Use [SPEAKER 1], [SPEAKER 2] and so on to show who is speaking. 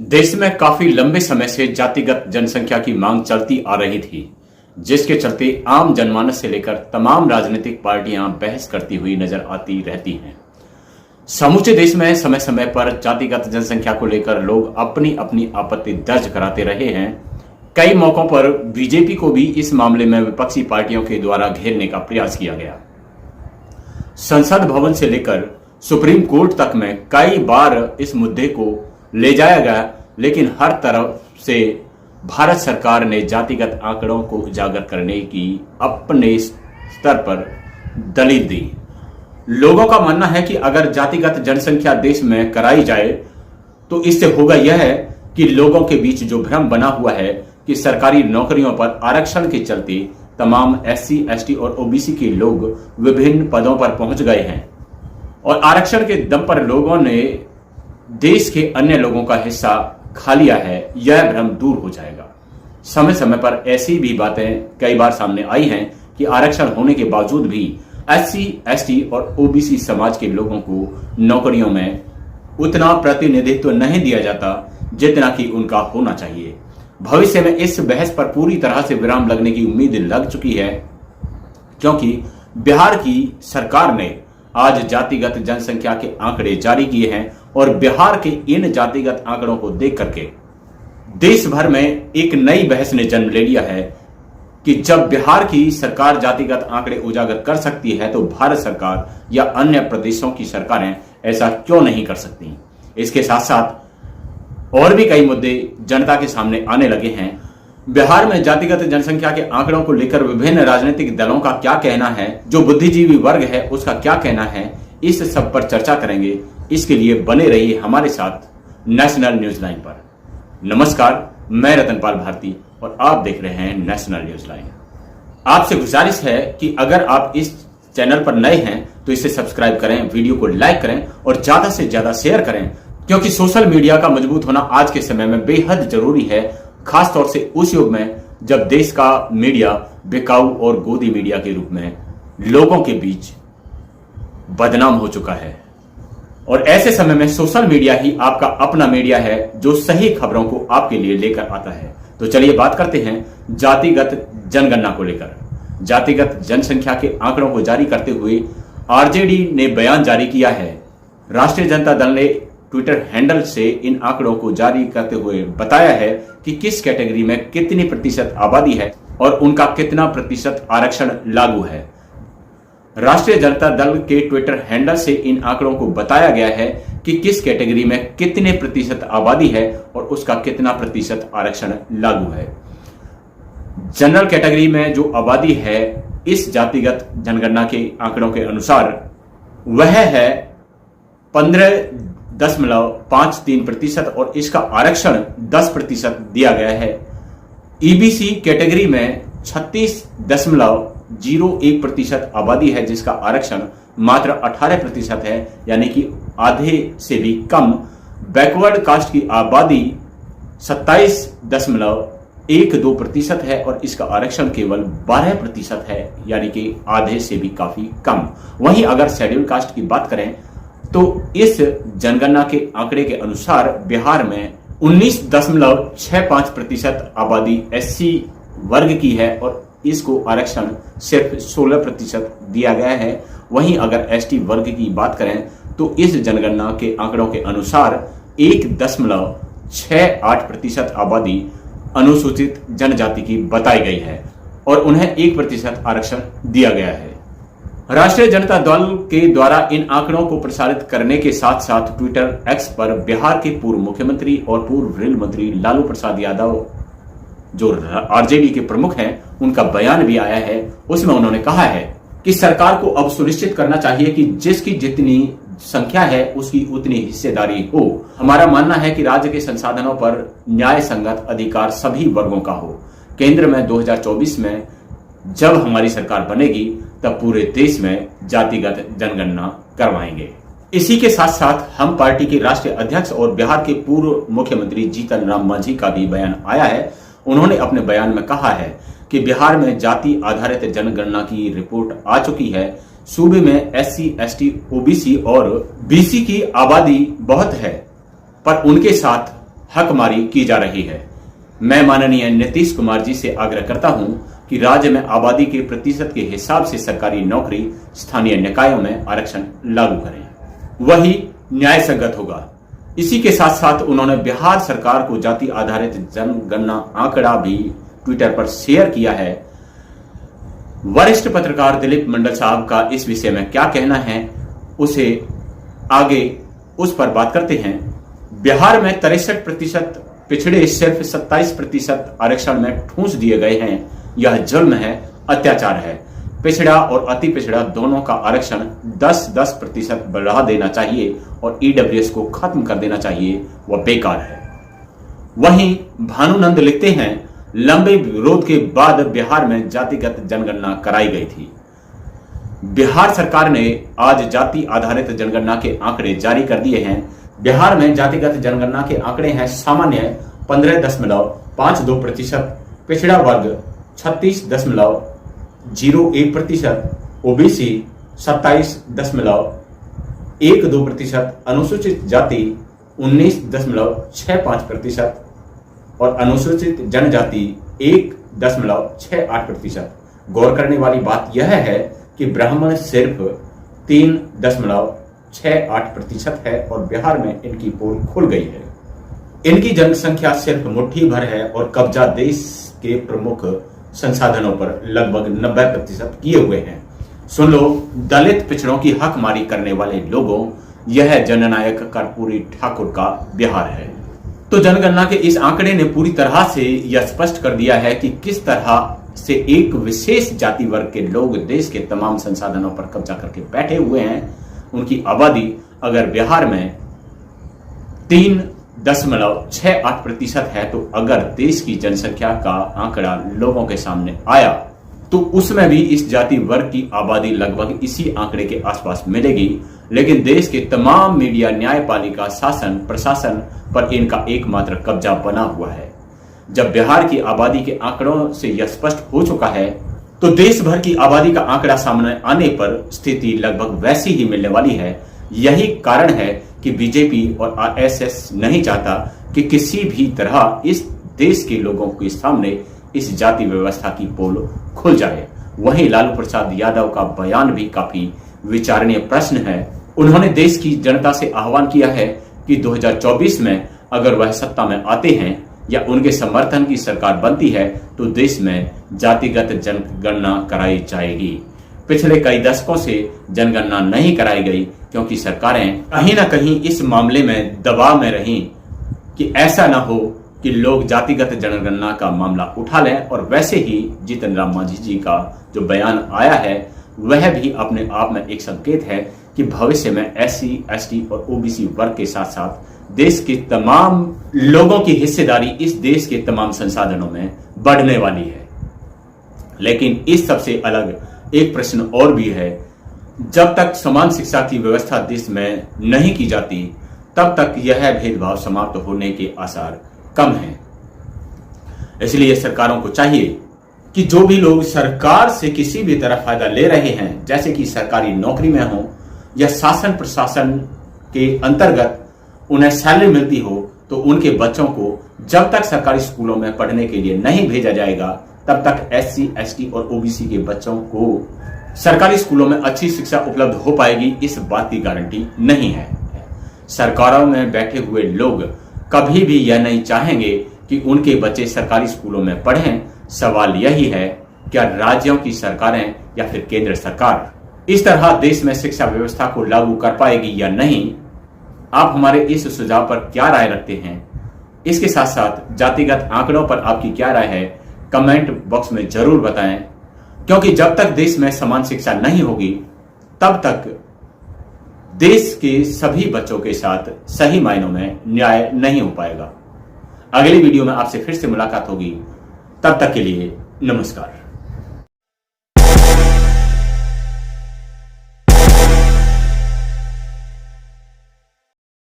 [SPEAKER 1] देश में काफी लंबे समय से जातिगत जनसंख्या की मांग चलती आ रही थी, जिसके चलते आम जनमानस से लेकर तमाम राजनीतिक पार्टियां बहस करती हुई नजर आती रहती हैं। समूचे देश में समय समय पर जातिगत जनसंख्या को लेकर लोग अपनी अपनी आपत्ति दर्ज कराते रहे हैं। कई मौकों पर बीजेपी को भी इस मामले में विपक्षी पार्टियों के द्वारा घेरने का प्रयास किया गया। संसद भवन से लेकर सुप्रीम कोर्ट तक में कई बार इस मुद्दे को ले जाया गया, लेकिन हर तरफ से भारत सरकार ने जातिगत आंकड़ों को उजागर करने की अपने स्तर पर दलील दी। लोगों का मानना है कि अगर जातिगत जनसंख्या देश में कराई जाए तो इससे होगा यह है कि लोगों के बीच जो भ्रम बना हुआ है कि सरकारी नौकरियों पर आरक्षण के चलते तमाम एससी, एसटी और ओबीसी के लोग विभिन्न पदों पर पहुंच गए हैं और आरक्षण के दम पर लोगों ने देश के अन्य लोगों का हिस्सा खा लिया है, यह भ्रम दूर हो जाएगा। समय समय पर ऐसी भी बातें कई बार सामने आई हैं कि आरक्षण होने के बावजूद भी एससी, एसटी और ओबीसी समाज के लोगों को नौकरियों में उतना प्रतिनिधित्व नहीं दिया जाता जितना कि उनका होना चाहिए। भविष्य में इस बहस पर पूरी तरह से विराम लगने की उम्मीद लग चुकी है, क्योंकि बिहार की सरकार ने आज जातिगत जनसंख्या के आंकड़े जारी किए हैं और बिहार के इन जातिगत आंकड़ों को देख करके देश भर में एक नई बहस ने जन्म ले लिया है कि जब बिहार की सरकार जातिगत आंकड़े उजागर कर सकती है तो भारत सरकार या अन्य प्रदेशों की सरकारें ऐसा क्यों नहीं कर सकती। इसके साथ साथ और भी कई मुद्दे जनता के सामने आने लगे हैं। बिहार में जातिगत जनसंख्या के आंकड़ों को लेकर विभिन्न राजनीतिक दलों का क्या कहना है, जो बुद्धिजीवी वर्ग है उसका क्या कहना है, इस सब पर चर्चा करेंगे। इसके लिए बने रहिए हमारे साथ नेशनल न्यूज लाइन पर। नमस्कार, मैं रतनपाल भारती और आप देख रहे हैं नेशनल न्यूज लाइन। आपसे गुजारिश है कि अगर आप इस चैनल पर नए हैं तो इसे सब्सक्राइब करें, वीडियो को लाइक करें और ज्यादा से ज्यादा शेयर करें, क्योंकि सोशल मीडिया का मजबूत होना आज के समय में बेहद जरूरी है, खासतौर से उस युग में जब देश का मीडिया बिकाऊ और गोदी मीडिया के रूप में लोगों के बीच बदनाम हो चुका है। और ऐसे समय में सोशल मीडिया ही आपका अपना मीडिया है जो सही खबरों को आपके लिए लेकर आता है। तो चलिए बात करते हैं जातिगत जनगणना को लेकर। जातिगत जनसंख्या के आंकड़ों को जारी करते हुए आरजेडी ने बयान जारी किया है। राष्ट्रीय जनता दल ने ट्विटर हैंडल से इन आंकड़ों को जारी करते हुए बताया है कि किस कैटेगरी में कितनी प्रतिशत आबादी है और उनका कितना प्रतिशत आरक्षण लागू है। राष्ट्रीय जनता दल के ट्विटर हैंडल से इन आंकड़ों को बताया गया है कि किस कैटेगरी में कितने प्रतिशत आबादी है और उसका कितना प्रतिशत आरक्षण लागू है। जनरल कैटेगरी में जो आबादी है इस जातिगत जनगणना के आंकड़ों के अनुसार वह है 15.53% और इसका आरक्षण 10% दिया गया है। ईबीसी कैटेगरी में 36.01% आबादी है जिसका आरक्षण मात्र 18% है, यानी कि आधे से भी कम। बैकवर्ड कास्ट की आबादी 27.12% है और इसका आरक्षण केवल 12% है, यानी कि आधे से भी काफी कम। वहीं अगर शेड्यूल कास्ट की बात करें तो इस जनगणना के आंकड़े के अनुसार बिहार में 19.65% आबादी एससी वर्ग की है और इसको आरक्षण सिर्फ 16% दिया गया है। वहीं अगर एसटी वर्ग की बात करें तो इस जनगणना के आंकड़ों के अनुसार 1.68% आबादी अनुसूचित जनजाति की बताई गई है और उन्हें 1% आरक्षण दिया गया है। राष्ट्रीय जनता दल के द्वारा इन आंकड़ों को प्रसारित करने के साथ साथ ट्विटर एक्स पर बिहार के पूर्व मुख्यमंत्री और पूर्व रेल मंत्री लालू प्रसाद यादव, जो आरजेडी के प्रमुख हैं, उनका बयान भी आया है। उसमें उन्होंने कहा है कि सरकार को अब सुनिश्चित करना चाहिए कि जिसकी जितनी संख्या है उसकी उतनी हिस्सेदारी हो। हमारा मानना है कि राज्य के संसाधनों पर न्याय संगत अधिकार सभी वर्गों का हो। केंद्र में 2024 में जब हमारी सरकार बनेगी तब पूरे देश में जातिगत जनगणना करवाएंगे। इसी के साथ साथ हम पार्टी के राष्ट्रीय अध्यक्ष और बिहार के पूर्व मुख्यमंत्री जीतन राम मांझी का भी बयान आया है। उन्होंने अपने बयान में कहा है कि बिहार में जाति आधारित जनगणना की रिपोर्ट आ चुकी है। सूबे में एससी, एसटी, ओबीसी और बीसी की आबादी बहुत है, पर उनके साथ हकमारी की जा रही है। मैं माननीय नीतीश कुमार जी से आग्रह करता हूं कि राज्य में आबादी के प्रतिशत के हिसाब से सरकारी नौकरी स्थानीय निकायों में आरक्षण लागू करें, वही न्याय संगत होगा। इसी के साथ साथ उन्होंने बिहार सरकार को जाति आधारित जनगणना आंकड़ा भी ट्विटर पर शेयर किया है। वरिष्ठ पत्रकार दिलीप मंडल साहब का इस विषय में क्या कहना है, उसे आगे उस पर बात करते हैं। बिहार में 63% पिछड़े सिर्फ 27% आरक्षण में ठूंस दिए गए हैं। यह जुल्म है, अत्याचार है। पिछड़ा और अति पिछड़ा दोनों का आरक्षण 10% बढ़ा देना चाहिए और ईडब्ल्यूएस को खत्म कर देना चाहिए, वह बेकार है। वहीं भानुनंद लिखते हैं, लंबे विरोध के बाद बिहार में जातिगत जनगणना कराई गई थी। बिहार सरकार ने आज जाति आधारित जनगणना के आंकड़े जारी कर दिए हैं। बिहार में जातिगत जनगणना के आंकड़े हैं: सामान्य 15.52%, पिछड़ा वर्ग 36.01%, ओबीसी 27.12%, अनुसूचित जाति 19.65% और अनुसूचित जनजाति 1.68%। गौर करने वाली बात यह है कि ब्राह्मण सिर्फ 3.68% है और बिहार में इनकी पोल खुल गई है। इनकी जनसंख्या सिर्फ मुट्ठी भर है और कब्जा देश के प्रमुख संसाधनों पर लगभग 90% किए हुए हैं। सुन लो, दलित पिछड़ों की हकमारी करने वाले लोगों, यह जननायक कर्पूरी ठाकुर का बिहार है। तो जनगणना के इस आंकड़े ने पूरी तरह से यह स्पष्ट कर दिया है कि किस तरह से एक विशेष जाति वर्ग के लोग देश के तमाम संसाधनों पर कब्जा करके बैठे हुए हैं। उनकी आबादी अगर बिहार में 3.68% है, तो अगर देश की जनसंख्या का आंकड़ा लोगों के सामने आया तो उसमें भी इस जाति वर्ग की आबादी लगभग इसी आंकड़े के आसपास मिलेगी। लेकिन देश के तमाम मीडिया, न्यायपालिका, शासन, प्रशासन पर इनका एकमात्र कब्जा बना हुआ है। जब बिहार की आबादी के आंकड़ों से यह स्पष्ट हो चुका है, तो देश भर की आबादी का आंकड़ा सामने आने पर स्थिति लगभग वैसी ही मिलने वाली है। यही कारण है कि बीजेपी और आरएसएस नहीं चाहता कि किसी भी तरह इस देश के लोगों के सामने इस जाति व्यवस्था की पोल खुल जाए। वहीं लालू प्रसाद यादव का बयान भी काफी विचारणीय प्रश्न है। उन्होंने देश की जनता से आह्वान किया है कि 2024 में अगर वह सत्ता में आते हैं या उनके समर्थन की सरकार बनती है तो देश में जातिगत जनगणना कराई जाएगी। पिछले कई दशकों से जनगणना नहीं कराई गई क्योंकि सरकारें कहीं ना कहीं इस मामले में दबाव में रहीं कि ऐसा ना हो कि लोग जातिगत जनगणना का मामला उठा लें। और वैसे ही जीतन राम मांझी जी का जो बयान आया है वह भी अपने आप में एक संकेत है कि भविष्य में SC, ST और OBC वर्ग के साथ साथ देश के तमाम लोगों की हिस्सेदारी इस देश के तमाम संसाधनों में बढ़ने वाली है। लेकिन इस सबसे अलग एक प्रश्न और भी है, जब तक समान शिक्षा की व्यवस्था देश में नहीं की जाती तब तक यह भेदभाव समाप्त होने के आसार कम हैं। इसलिए सरकारों को चाहिए कि जो भी लोग सरकार से किसी भी तरह फायदा ले रहे हैं, जैसे कि सरकारी नौकरी में हो या शासन प्रशासन के अंतर्गत उन्हें सैलरी मिलती हो, तो उनके बच्चों को जब तक सरकारी स्कूलों में पढ़ने के लिए नहीं भेजा जाएगा तब तक SC, ST और OBC के बच्चों को सरकारी स्कूलों में अच्छी शिक्षा उपलब्ध हो पाएगी, इस बात की गारंटी नहीं है। सरकारों में बैठे हुए लोग कभी भी यह नहीं चाहेंगे कि उनके बच्चे सरकारी स्कूलों में पढ़ें। सवाल यही है, क्या राज्यों की सरकारें या फिर केंद्र सरकार इस तरह देश में शिक्षा व्यवस्था को लागू कर पाएगी या नहीं? आप हमारे इस सुझाव पर क्या राय रखते हैं? इसके साथ साथ जातिगत आंकड़ों पर आपकी क्या राय है, कमेंट बॉक्स में जरूर बताएं, क्योंकि जब तक देश में समान शिक्षा नहीं होगी तब तक देश के सभी बच्चों के साथ सही मायनों में न्याय नहीं हो पाएगा। अगली वीडियो में आपसे फिर से मुलाकात होगी, तब तक के लिए नमस्कार।